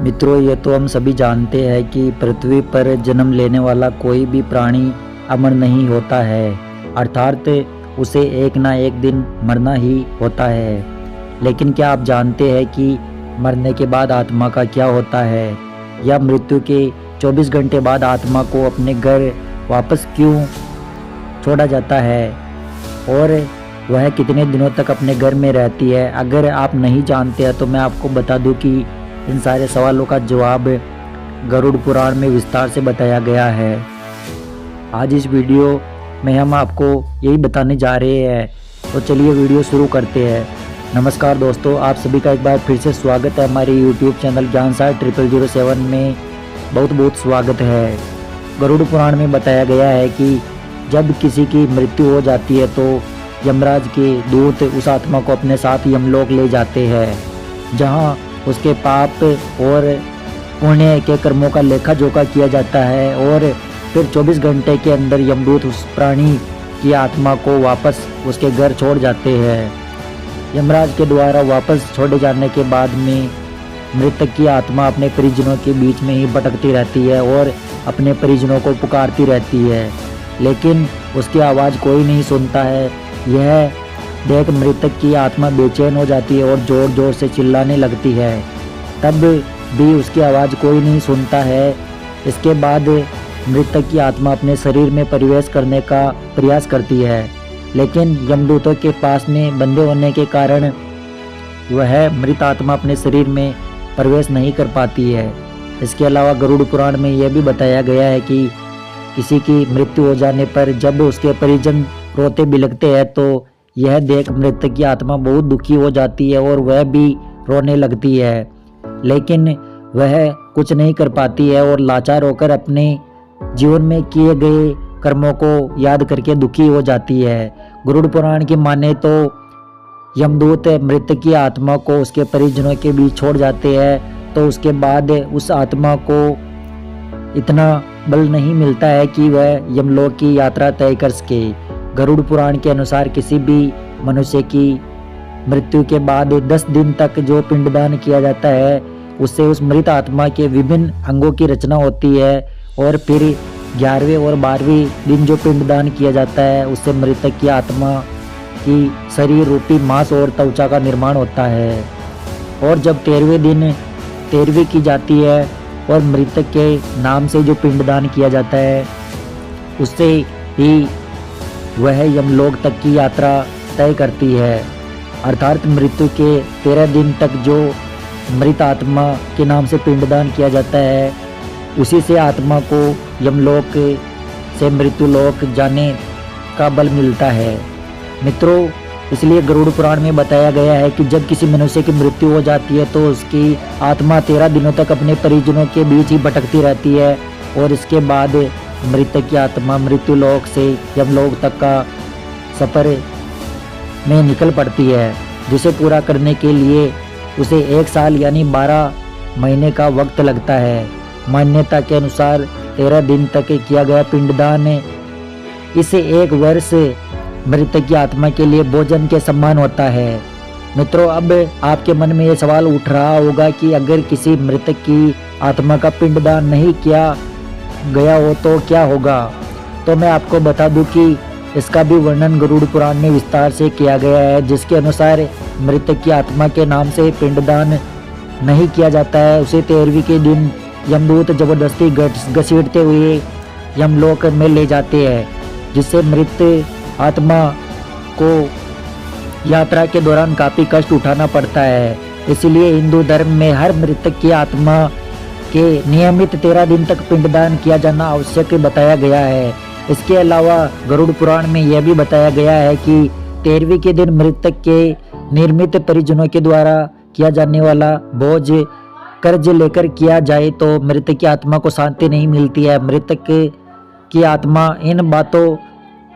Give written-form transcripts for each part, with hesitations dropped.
मित्रों, ये तो हम सभी जानते हैं कि पृथ्वी पर जन्म लेने वाला कोई भी प्राणी अमर नहीं होता है, अर्थात उसे एक ना एक दिन मरना ही होता है। लेकिन क्या आप जानते हैं कि मरने के बाद आत्मा का क्या होता है, या मृत्यु के 24 घंटे बाद आत्मा को अपने घर वापस क्यों छोड़ा जाता है, और वह कितने दिनों तक अपने घर में रहती है? अगर आप नहीं जानते हैं तो मैं आपको बता दूं कि इन सारे सवालों का जवाब गरुड़ पुराण में विस्तार से बताया गया है। आज इस वीडियो में हम आपको यही बताने जा रहे हैं, तो चलिए वीडियो शुरू करते हैं। नमस्कार दोस्तों, आप सभी का एक बार फिर से स्वागत है हमारे यूट्यूब चैनल ज्ञानसार 0007 में। बहुत बहुत स्वागत है। गरुड़ पुराण में बताया गया है कि जब किसी की मृत्यु हो जाती है तो यमराज के दूत उस आत्मा को अपने साथ यमलोक ले जाते हैं, जहां उसके पाप और पुण्य के कर्मों का लेखा जोखा किया जाता है, और फिर 24 घंटे के अंदर यमदूत उस प्राणी की आत्मा को वापस उसके घर छोड़ जाते हैं। यमराज के द्वारा वापस छोड़े जाने के बाद में मृतक की आत्मा अपने परिजनों के बीच में ही भटकती रहती है और अपने परिजनों को पुकारती रहती है, लेकिन उसकी आवाज़ कोई नहीं सुनता है। यह देख मृतक की आत्मा बेचैन हो जाती है और ज़ोर ज़ोर से चिल्लाने लगती है, तब भी उसकी आवाज़ कोई नहीं सुनता है। इसके बाद मृतक की आत्मा अपने शरीर में प्रवेश करने का प्रयास करती है, लेकिन यमदूतों के पास में बंधे होने के कारण वह मृत आत्मा अपने शरीर में प्रवेश नहीं कर पाती है। इसके अलावा गरुड़ पुराण में यह भी बताया गया है कि किसी की मृत्यु हो जाने पर जब उसके परिजन रोते बिलखते हैं तो यह देख मृतक की आत्मा बहुत दुखी हो जाती है और वह भी रोने लगती है, लेकिन वह कुछ नहीं कर पाती है और लाचार होकर अपने जीवन में किए गए कर्मों को याद करके दुखी हो जाती है। गरुड़ पुराण की माने तो यमदूत मृतक की आत्मा को उसके परिजनों के बीच छोड़ जाते हैं, तो उसके बाद उस आत्मा को इतना बल नहीं मिलता है कि वह यमलोक की यात्रा तय कर सके। गरुड़ पुराण के अनुसार किसी भी मनुष्य की मृत्यु के बाद 10 दिन तक जो पिंडदान किया जाता है, उससे उस मृत आत्मा के विभिन्न अंगों की रचना होती है, और फिर 11वें और 12वें दिन जो पिंडदान किया जाता है, उससे मृतक की आत्मा की शरीर रूपी मांस और त्वचा का निर्माण होता है। और जब 13वें दिन 13वीं की जाती है और मृतक के नाम से जो पिंडदान किया जाता है, उससे ही वह यमलोक तक की यात्रा तय करती है। अर्थात मृत्यु के 13 दिन तक जो मृत आत्मा के नाम से पिंडदान किया जाता है, उसी से आत्मा को यमलोक से मृत्युलोक जाने का बल मिलता है। मित्रों, इसलिए गरुड़ पुराण में बताया गया है कि जब किसी मनुष्य की मृत्यु हो जाती है तो उसकी आत्मा 13 दिनों तक अपने परिजनों के बीच ही भटकती रहती है, और इसके बाद मृतक की आत्मा मृत्युलोक से यमलोक तक का सफ़र में निकल पड़ती है, जिसे पूरा करने के लिए उसे 1 साल यानी 12 महीने का वक्त लगता है। मान्यता के अनुसार 13 दिन तक किया गया पिंडदान इसे 1 वर्ष मृतक की आत्मा के लिए भोजन के समान होता है। मित्रों, अब आपके मन में ये सवाल उठ रहा होगा कि अगर किसी मृतक की आत्मा का पिंडदान नहीं किया गया हो तो क्या होगा? तो मैं आपको बता दूं कि इसका भी वर्णन गरुड़ पुराण में विस्तार से किया गया है, जिसके अनुसार मृतक की आत्मा के नाम से पिंडदान नहीं किया जाता है, उसे 13वीं के दिन यमदूत जबरदस्ती घसीटते हुए यमलोक में ले जाते हैं, जिससे मृत आत्मा को यात्रा के दौरान काफ़ी कष्ट उठाना पड़ता है। इसलिए हिंदू धर्म में हर मृतक की आत्मा के नियमित 13 दिन तक पिंडदान किया जाना आवश्यक बताया गया है। इसके अलावा गरुड़ पुराण में यह भी बताया गया है कि 13वीं के दिन मृतक के निर्मित परिजनों के द्वारा किया जाने वाला भोज कर्ज लेकर किया जाए तो मृतक की आत्मा को शांति नहीं मिलती है। मृतक की आत्मा इन बातों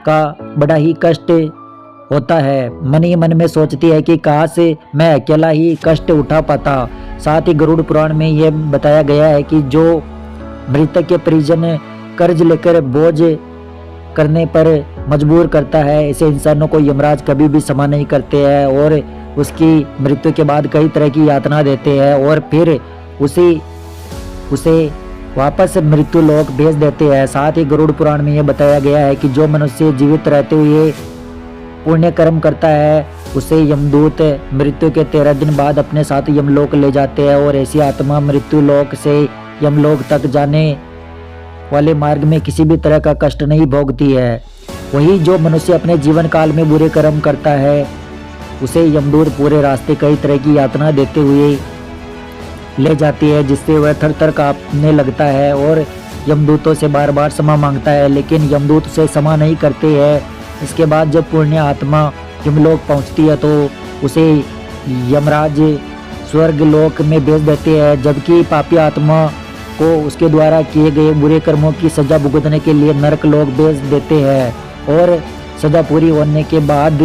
का बड़ा ही कष्ट होता है, मन ही मन में सोचती है कि काश मैं अकेला ही कष्ट उठा पाता। साथ ही गरुड़ पुराण में यह बताया गया है कि जो मृतक के परिजन कर्ज लेकर बोझ करने पर मजबूर करता है, इसे इंसानों को यमराज कभी भी क्षमा नहीं करते हैं और उसकी मृत्यु के बाद कई तरह की यातना देते हैं और फिर उसी उसे वापस मृत्यु लोक भेज देते हैं। साथ ही गरुड़ पुराण में यह बताया गया है कि जो मनुष्य जीवित रहते हुए पुण्य कर्म करता है उसे यमदूत मृत्यु के 13 दिन बाद अपने साथ यमलोक ले जाते हैं और ऐसी आत्मा मृत्यु लोक से यमलोक तक जाने वाले मार्ग में किसी भी तरह का कष्ट नहीं भोगती है। वही जो मनुष्य अपने जीवन काल में बुरे कर्म करता है उसे यमदूत पूरे रास्ते कई तरह की यातना देते हुए ले जाती है, जिससे वह थर थर कांपने लगता है और यमदूतों से बार बार क्षमा मांगता है, लेकिन यमदूत उसे क्षमा नहीं करते हैं। इसके बाद जब पुण्य आत्मा यमलोक पहुंचती है तो उसे यमराज स्वर्ग लोक में भेज देते हैं, जबकि पापी आत्मा को उसके द्वारा किए गए बुरे कर्मों की सजा भुगतने के लिए नरक लोक भेज देते हैं और सजा पूरी होने के बाद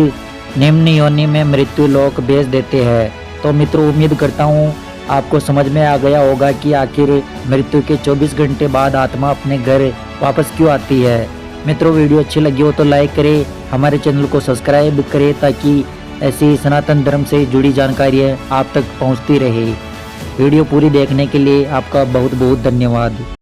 निम्न योनि में मृत्यु लोक भेज देते हैं। तो मित्रों, उम्मीद करता हूँ आपको समझ में आ गया होगा कि आखिर मृत्यु के 24 घंटे बाद आत्मा अपने घर वापस क्यों आती है। मित्रों, वीडियो अच्छी लगी हो तो लाइक करें, हमारे चैनल को सब्सक्राइब करें ताकि ऐसी सनातन धर्म से जुड़ी जानकारियाँ आप तक पहुँचती रहे। वीडियो पूरी देखने के लिए आपका बहुत बहुत धन्यवाद।